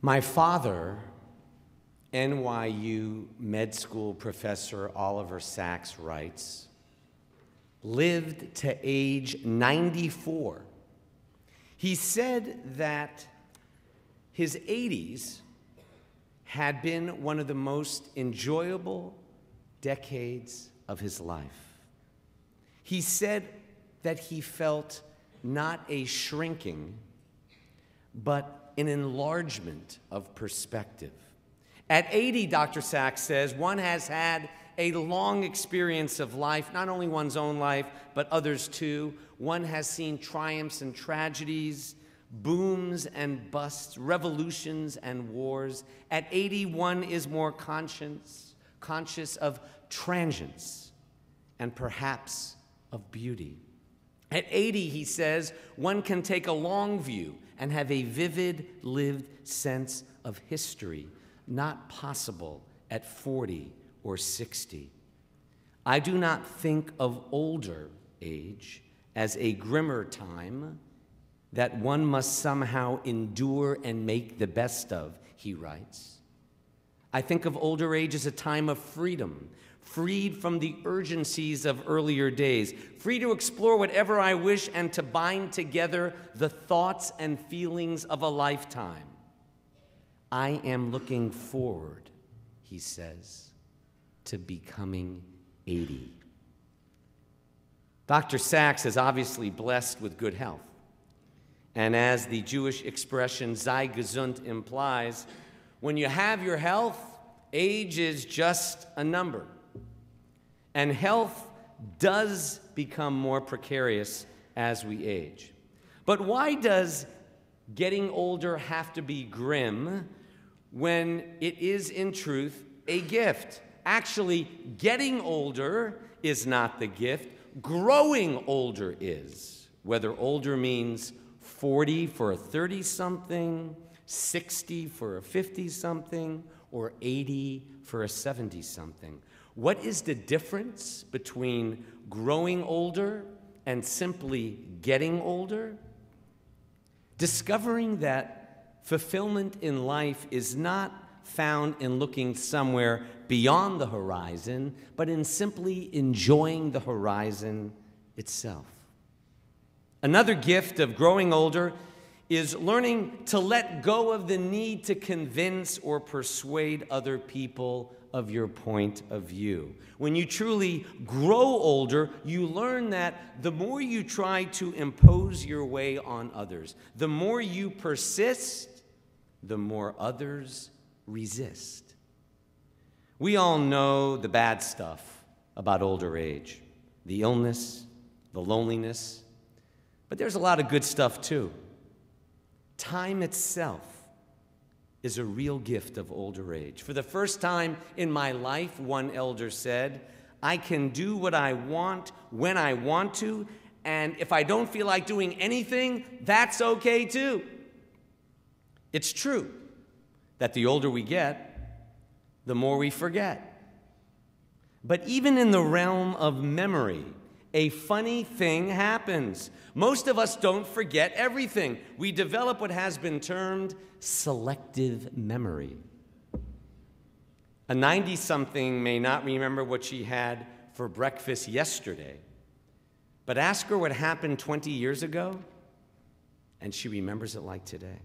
My father, NYU med school professor Oliver Sacks writes, lived to age 94. He said that his 80s had been one of the most enjoyable decades of his life. He said that he felt not a shrinking, but an enlargement of perspective. At 80, Dr. Sacks says, one has had a long experience of life, not only one's own life, but others too. One has seen triumphs and tragedies, booms and busts, revolutions and wars. At 80, one is more conscious of transience and perhaps of beauty. At 80, he says, one can take a long view and have a vivid, lived sense of history, not possible at 40 or 60. I do not think of older age as a grimmer time that one must somehow endure and make the best of, he writes. I think of older age as a time of freedom, freed from the urgencies of earlier days, free to explore whatever I wish and to bind together the thoughts and feelings of a lifetime. I am looking forward, he says, to becoming 80. Dr. Sacks is obviously blessed with good health. And as the Jewish expression sei gesund implies, when you have your health, age is just a number. And health does become more precarious as we age. But why does getting older have to be grim when it is, in truth, a gift? Actually, getting older is not the gift. Growing older is. Whether older means 40 for a 30-something, 60 for a 50-something, or 80 for a 70-something. What is the difference between growing older and simply getting older? Discovering that fulfillment in life is not found in looking somewhere beyond the horizon, but in simply enjoying the horizon itself. Another gift of growing older is learning to let go of the need to convince or persuade other people of your point of view. When you truly grow older, you learn that the more you try to impose your way on others, the more you persist, the more others resist. We all know the bad stuff about older age, the illness, the loneliness, but there's a lot of good stuff too. Time itself is a real gift of older age. For the first time in my life, one elder said, I can do what I want when I want to, and if I don't feel like doing anything, that's okay too. It's true that the older we get, the more we forget. But even in the realm of memory, a funny thing happens. Most of us don't forget everything. We develop what has been termed selective memory. A 90-something may not remember what she had for breakfast yesterday, but ask her what happened 20 years ago, and she remembers it like today.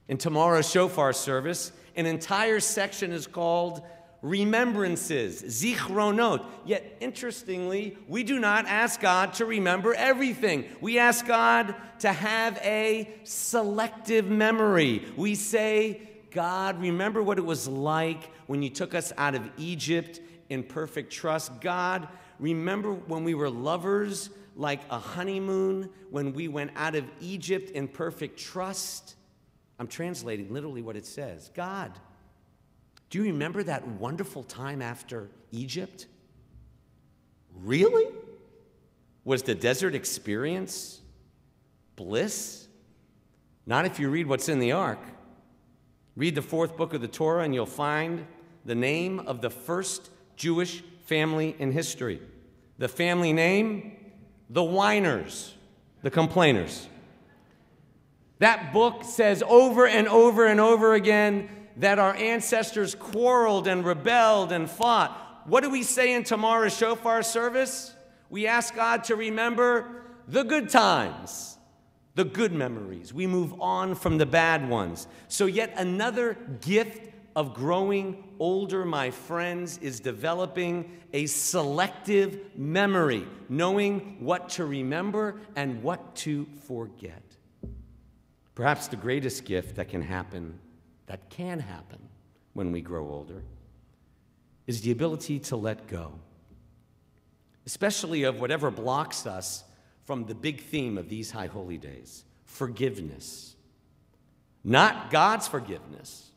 In tomorrow's shofar service, an entire section is called Remembrances, zichronot. Yet, interestingly, we do not ask God to remember everything. We ask God to have a selective memory. We say, God, remember what it was like when you took us out of Egypt in perfect trust. God, remember when we were lovers like a honeymoon, when we went out of Egypt in perfect trust. I'm translating literally what it says. God, do you remember that wonderful time after Egypt? Really? Was the desert experience bliss? Not if you read what's in the ark. Read the 4th book of the Torah and you'll find the name of the first Jewish family in history. The family name, the whiners, the complainers. That book says over and over and over again that our ancestors quarreled and rebelled and fought. What do we say in tomorrow's shofar service? We ask God to remember the good times, the good memories. We move on from the bad ones. So yet another gift of growing older, my friends, is developing a selective memory, knowing what to remember and what to forget. Perhaps the greatest gift that can happen when we grow older, is the ability to let go, especially of whatever blocks us from the big theme of these high holy days, forgiveness. Not God's forgiveness.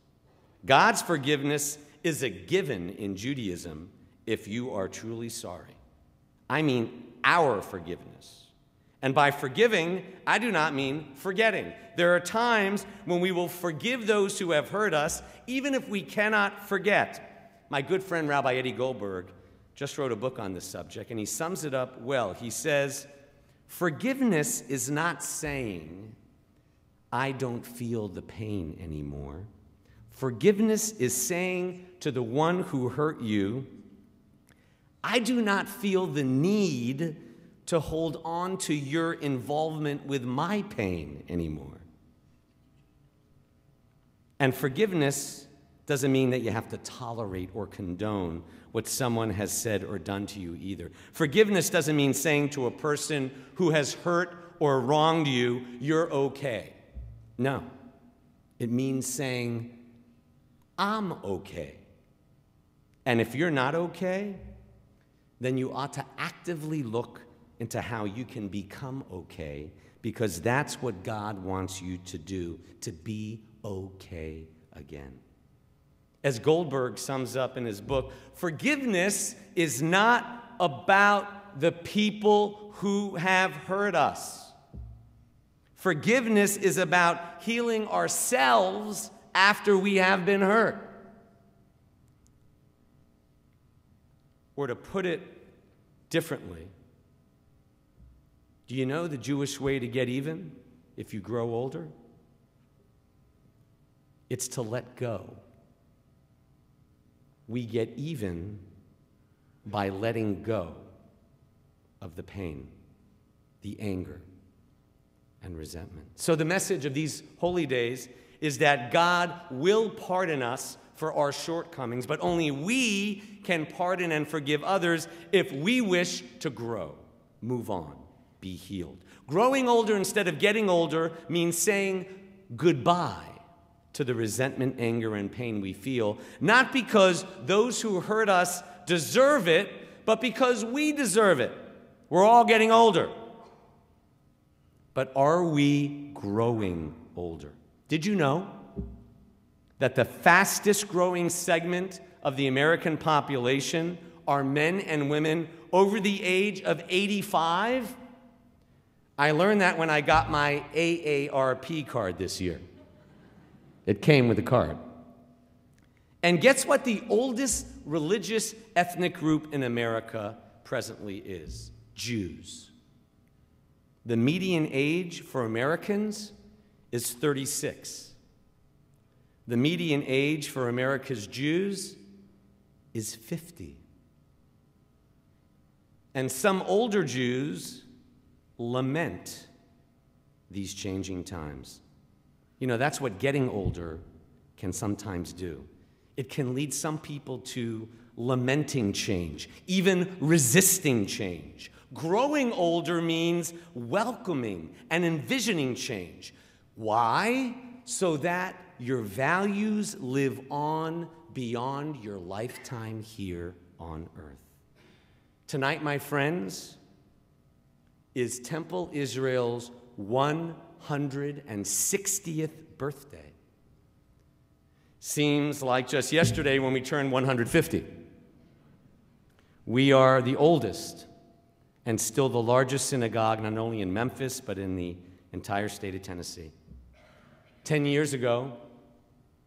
God's forgiveness is a given in Judaism if you are truly sorry. I mean our forgiveness. And by forgiving, I do not mean forgetting. There are times when we will forgive those who have hurt us, even if we cannot forget. My good friend Rabbi Eddie Goldberg just wrote a book on this subject, and he sums it up well. He says, forgiveness is not saying, I don't feel the pain anymore. Forgiveness is saying to the one who hurt you, I do not feel the need to hold on to your involvement with my pain anymore. And forgiveness doesn't mean that you have to tolerate or condone what someone has said or done to you either. Forgiveness doesn't mean saying to a person who has hurt or wronged you, you're okay. No. It means saying, I'm okay. And if you're not okay, then you ought to actively look into how you can become okay, because that's what God wants you to do, to be okay again. As Goldberg sums up in his book, forgiveness is not about the people who have hurt us. Forgiveness is about healing ourselves after we have been hurt. Or to put it differently, do you know the Jewish way to get even if you grow older? It's to let go. We get even by letting go of the pain, the anger, and resentment. So the message of these holy days is that God will pardon us for our shortcomings, but only we can pardon and forgive others if we wish to grow, move on, be healed. Growing older instead of getting older means saying goodbye to the resentment, anger, and pain we feel, not because those who hurt us deserve it, but because we deserve it. We're all getting older. But are we growing older? Did you know that the fastest growing segment of the American population are men and women over the age of 85? I learned that when I got my AARP card this year. It came with a card. And guess what the oldest religious ethnic group in America presently is? Jews. The median age for Americans is 36. The median age for America's Jews is 50. And some older Jews lament these changing times. You know, that's what getting older can sometimes do. It can lead some people to lamenting change, even resisting change. Growing older means welcoming and envisioning change. Why? So that your values live on beyond your lifetime here on earth. Tonight, my friends, is Temple Israel's 160th birthday. Seems like just yesterday when we turned 150. We are the oldest and still the largest synagogue, not only in Memphis, but in the entire state of Tennessee. 10 years ago,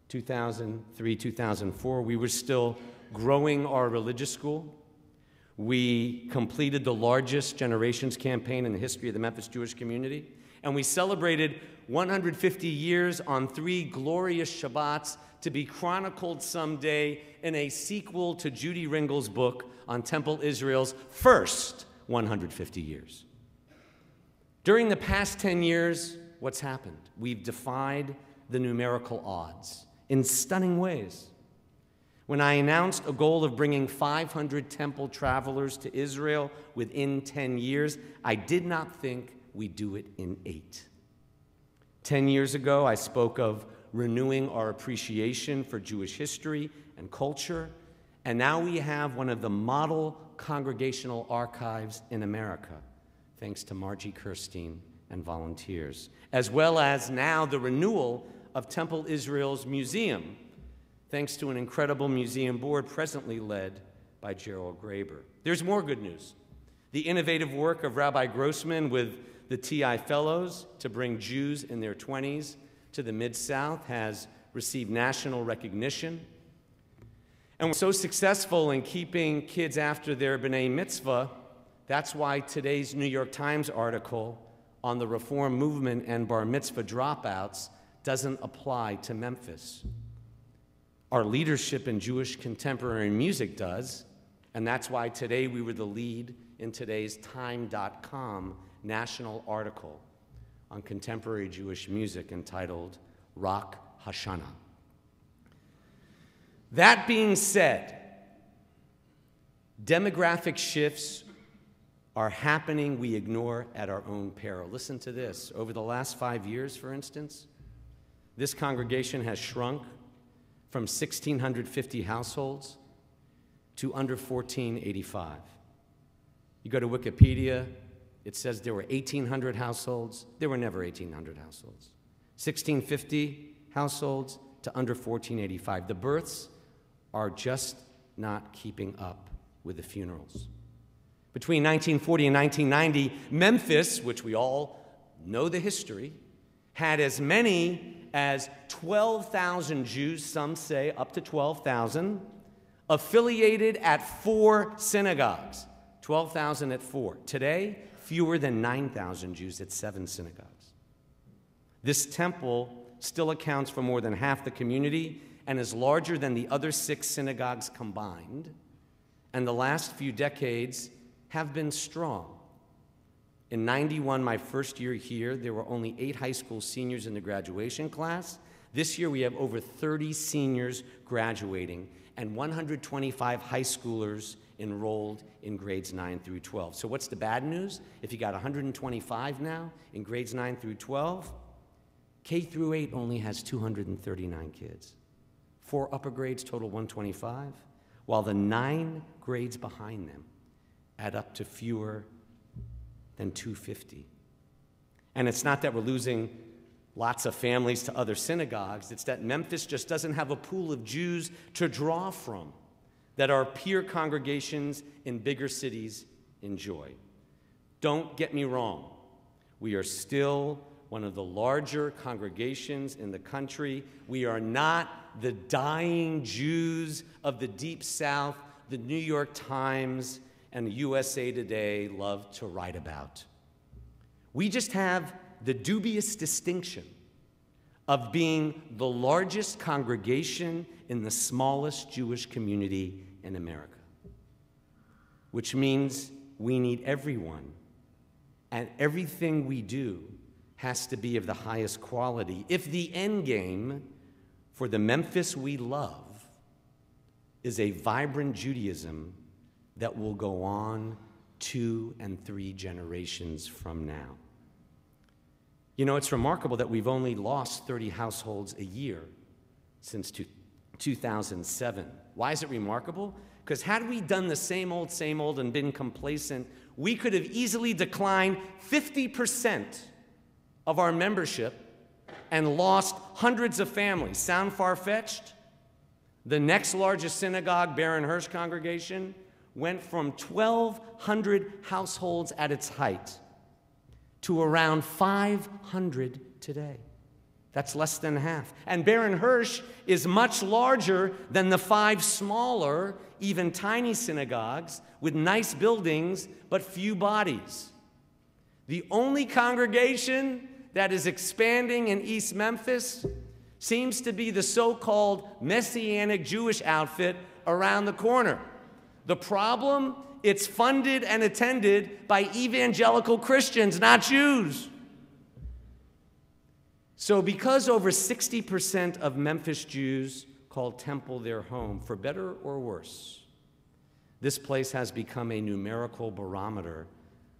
2003, 2004, we were still growing our religious school. We completed the largest generations campaign in the history of the Memphis Jewish community. And we celebrated 150 years on 3 glorious Shabbats to be chronicled someday in a sequel to Judy Ringel's book on Temple Israel's first 150 years. During the past 10 years, what's happened? We've defied the numerical odds in stunning ways. When I announced a goal of bringing 500 temple travelers to Israel within 10 years, I did not think we'd do it in 8. 10 years ago, I spoke of renewing our appreciation for Jewish history and culture, and now we have one of the model congregational archives in America, thanks to Margie Greenstein and volunteers, as well as now the renewal of Temple Israel's museum, thanks to an incredible museum board presently led by Gerald Graber. There's more good news. The innovative work of Rabbi Grossman with the TI Fellows to bring Jews in their 20s to the Mid-South has received national recognition. And we're so successful in keeping kids after their B'nai Mitzvah, that's why today's New York Times article on the Reform movement and Bar Mitzvah dropouts doesn't apply to Memphis. Our leadership in Jewish contemporary music does, and that's why today we were the lead in today's Time.com national article on contemporary Jewish music entitled Rock Hashanah. That being said, demographic shifts are happening we ignore at our own peril. Listen to this. Over the last 5 years, for instance, this congregation has shrunk from 1,650 households to under 1,485. You go to Wikipedia, it says there were 1,800 households. There were never 1,800 households. 1,650 households to under 1,485. The births are just not keeping up with the funerals. Between 1940 and 1990, Memphis, which we all know the history, had as many as 12,000 Jews, some say up to 12,000, affiliated at 4 synagogues. 12,000 at 4. Today, fewer than 9,000 Jews at 7 synagogues. This temple still accounts for more than half the community and is larger than the other 6 synagogues combined. And the last few decades have been strong. In '91, my first year here, there were only 8 high school seniors in the graduation class. This year, we have over 30 seniors graduating and 125 high schoolers enrolled in grades 9 through 12. So what's the bad news? If you got 125 now in grades 9 through 12, K through 8 only has 239 kids. 4 upper grades total 125, while the 9 grades behind them add up to fewer than 250. And it's not that we're losing lots of families to other synagogues, it's that Memphis just doesn't have a pool of Jews to draw from that our peer congregations in bigger cities enjoy. Don't get me wrong, we are still one of the larger congregations in the country. We are not the dying Jews of the Deep South the New York Times and the USA Today love to write about. We just have the dubious distinction of being the largest congregation in the smallest Jewish community in America, which means we need everyone, and everything we do has to be of the highest quality if the end game for the Memphis we love is a vibrant Judaism that will go on 2 and 3 generations from now. You know, it's remarkable that we've only lost 30 households a year since 2007. Why is it remarkable? Because had we done the same old, and been complacent, we could have easily declined 50% of our membership and lost hundreds of families. Sound far-fetched? The next largest synagogue, Baron Hirsch congregation, went from 1,200 households at its height to around 500 today. That's less than half. And Baron Hirsch is much larger than the 5 smaller, even tiny synagogues with nice buildings but few bodies. The only congregation that is expanding in East Memphis seems to be the so-called Messianic Jewish outfit around the corner. The problem? It's funded and attended by evangelical Christians, not Jews. So because over 60% of Memphis Jews call Temple their home, for better or worse, this place has become a numerical barometer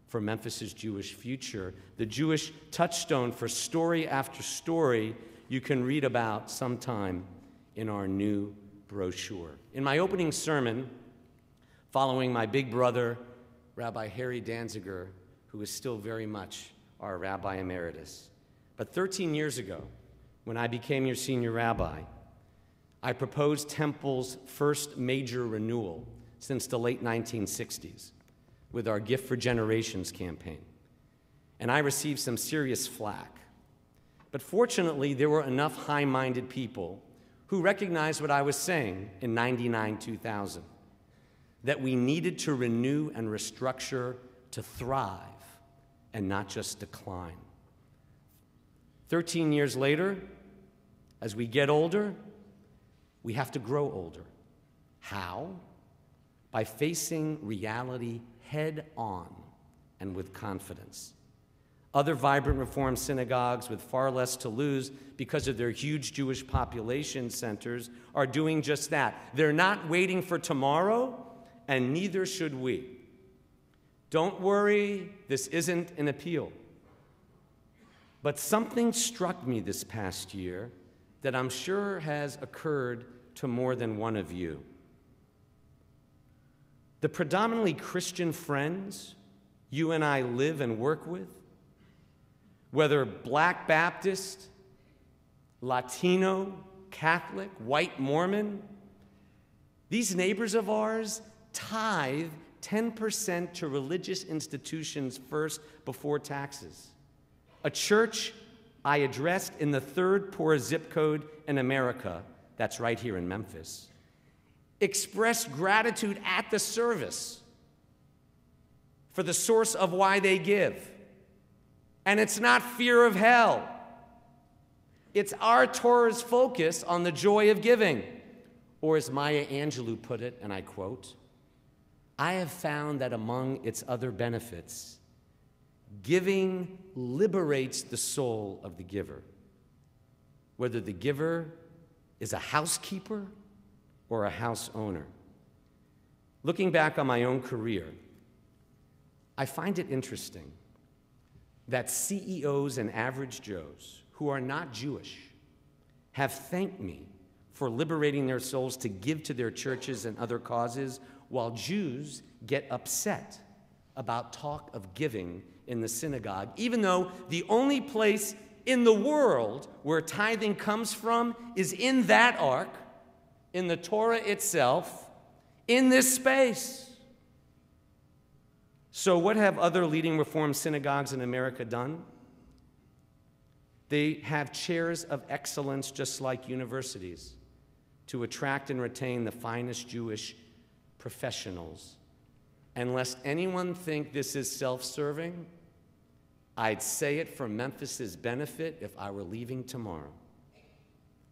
for Memphis's Jewish future, the Jewish touchstone for story after story you can read about sometime in our new brochure. In my opening sermon, following my big brother, Rabbi Harry Danziger, who is still very much our Rabbi Emeritus. But 13 years ago, when I became your senior rabbi, I proposed Temple's first major renewal since the late 1960s with our Gift for Generations campaign. And I received some serious flack. But fortunately, there were enough high-minded people who recognized what I was saying in 99-2000, that we needed to renew and restructure to thrive and not just decline. 13 years later, as we get older, we have to grow older. How? By facing reality head on and with confidence. Other vibrant Reform synagogues with far less to lose because of their huge Jewish population centers are doing just that. They're not waiting for tomorrow, and neither should we. Don't worry, this isn't an appeal. But something struck me this past year that I'm sure has occurred to more than one of you. The predominantly Christian friends you and I live and work with, whether Black Baptist, Latino, Catholic, white Mormon, these neighbors of ours tithe 10% to religious institutions first before taxes. A church I addressed in the third poorest zip code in America, that's right here in Memphis, expressed gratitude at the service for the source of why they give. And it's not fear of hell. It's our Torah's focus on the joy of giving. Or as Maya Angelou put it, and I quote, "I have found that among its other benefits, giving liberates the soul of the giver, whether the giver is a housekeeper or a house owner." Looking back on my own career, I find it interesting that CEOs and average Joes who are not Jewish have thanked me for liberating their souls to give to their churches and other causes, while Jews get upset about talk of giving in the synagogue, even though the only place in the world where tithing comes from is in that ark, in the Torah itself, in this space. So what have other leading Reform synagogues in America done? They have chairs of excellence just like universities to attract and retain the finest Jewish professionals. And lest anyone think this is self-serving, I'd say it for Memphis's benefit if I were leaving tomorrow.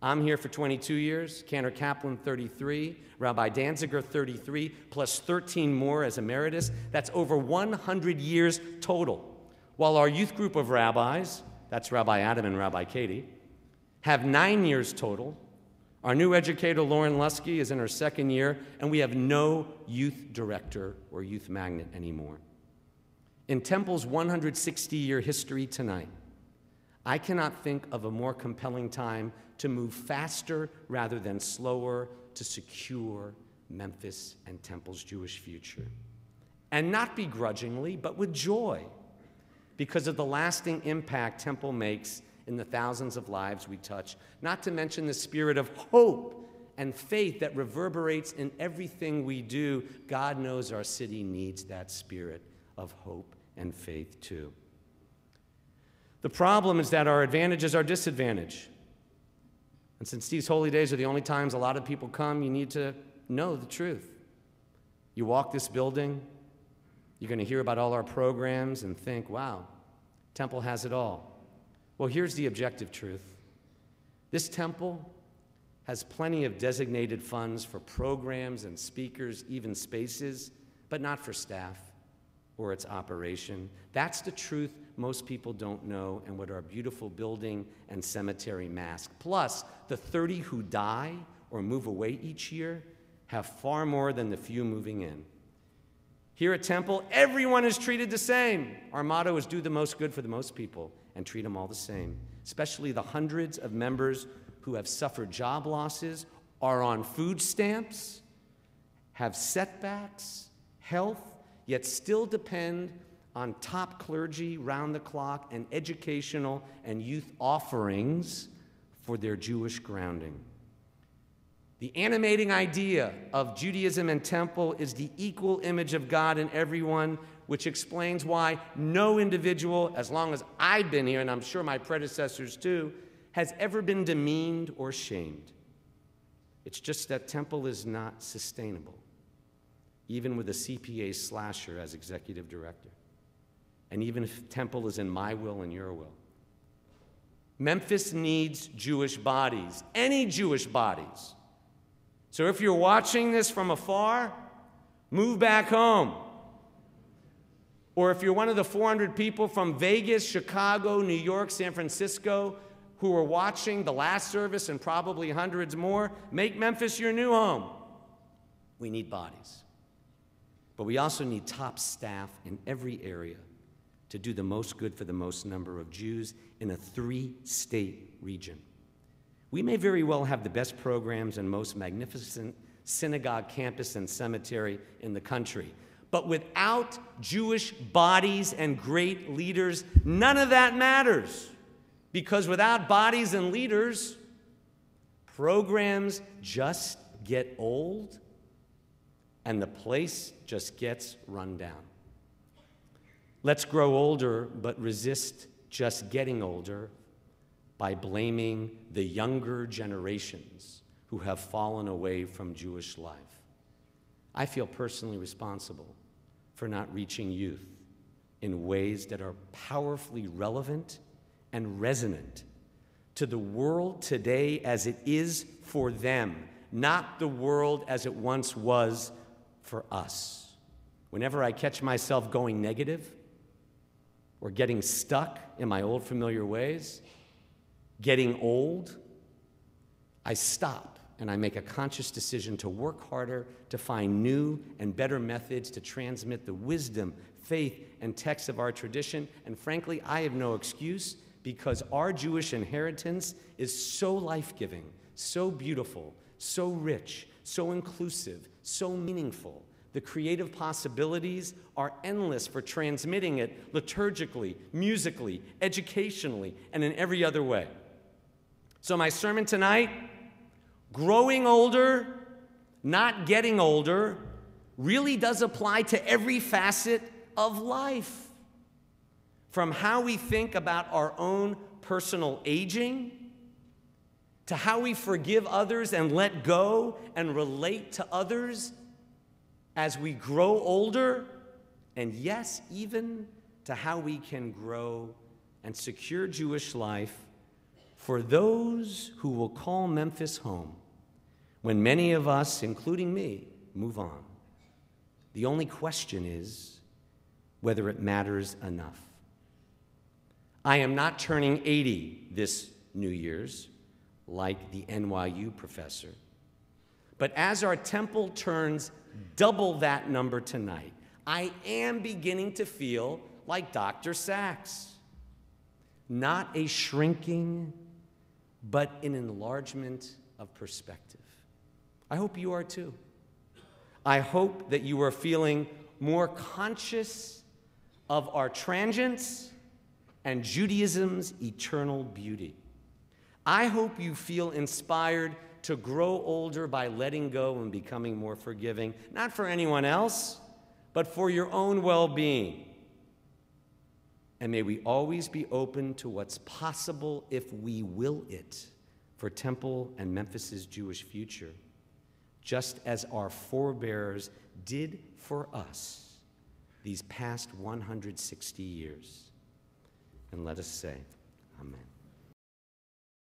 I'm here for 22 years, Cantor Kaplan 33, Rabbi Danziger 33, plus 13 more as emeritus. That's over 100 years total. While our youth group of rabbis, that's Rabbi Adam and Rabbi Katie, have 9 years total. Our new educator, Lauren Lusky, is in her second year, and we have no youth director or youth magnet anymore. In Temple's 160-year history tonight, I cannot think of a more compelling time to move faster rather than slower to secure Memphis and Temple's Jewish future. And not begrudgingly, but with joy, because of the lasting impact Temple makes in the thousands of lives we touch, not to mention the spirit of hope and faith that reverberates in everything we do. God knows our city needs that spirit of hope and faith too. The problem is that our advantage is our disadvantage. And since these holy days are the only times a lot of people come, you need to know the truth. You walk this building, you're going to hear about all our programs and think, wow, Temple has it all. Well, here's the objective truth. This temple has plenty of designated funds for programs and speakers, even spaces, but not for staff or its operation. That's the truth most people don't know and what our beautiful building and cemetery mask. Plus, the 30 who die or move away each year have far more than the few moving in. Here at Temple, everyone is treated the same. Our motto is do the most good for the most people and treat them all the same, especially the hundreds of members who have suffered job losses, are on food stamps, have setbacks, health, yet still depend on top clergy round the clock and educational and youth offerings for their Jewish grounding. The animating idea of Judaism and temple is the equal image of God in everyone, which explains why no individual, as long as I've been here, and I'm sure my predecessors too, has ever been demeaned or shamed. It's just that temple is not sustainable, even with a CPA slasher as executive director, and even if temple is in my will and your will. Memphis needs Jewish bodies, any Jewish bodies. So if you're watching this from afar, move back home. Or if you're one of the 400 people from Vegas, Chicago, New York, San Francisco who are watching the last service and probably hundreds more, make Memphis your new home. We need bodies. But we also need top staff in every area to do the most good for the most number of Jews in a 3-state region. We may very well have the best programs and most magnificent synagogue campus and cemetery in the country. But without Jewish bodies and great leaders, none of that matters. Because without bodies and leaders, programs just get old and the place just gets run down. Let's grow older, but resist just getting older by blaming the younger generations who have fallen away from Jewish life. I feel personally responsible for not reaching youth in ways that are powerfully relevant and resonant to the world today as it is for them, not the world as it once was for us. Whenever I catch myself going negative or getting stuck in my old familiar ways, getting old, I stop and I make a conscious decision to work harder, to find new and better methods to transmit the wisdom, faith, and texts of our tradition. And frankly, I have no excuse because our Jewish inheritance is so life-giving, so beautiful, so rich, so inclusive, so meaningful. The creative possibilities are endless for transmitting it liturgically, musically, educationally, and in every other way. So my sermon tonight, growing older, not getting older, really does apply to every facet of life. From how we think about our own personal aging, to how we forgive others and let go and relate to others as we grow older, and yes, even to how we can grow and secure Jewish life for those who will call Memphis home when many of us, including me, move on. The only question is whether it matters enough. I am not turning 80 this New Year's like the NYU professor, but as our temple turns double that number tonight, I am beginning to feel like Dr. Sachs. Not a shrinking, but an enlargement of perspective. I hope you are too. I hope that you are feeling more conscious of our transience and Judaism's eternal beauty. I hope you feel inspired to grow older by letting go and becoming more forgiving, not for anyone else, but for your own well-being. And may we always be open to what's possible if we will it for Temple and Memphis's Jewish future, just as our forebears did for us these past 160 years. And let us say, Amen.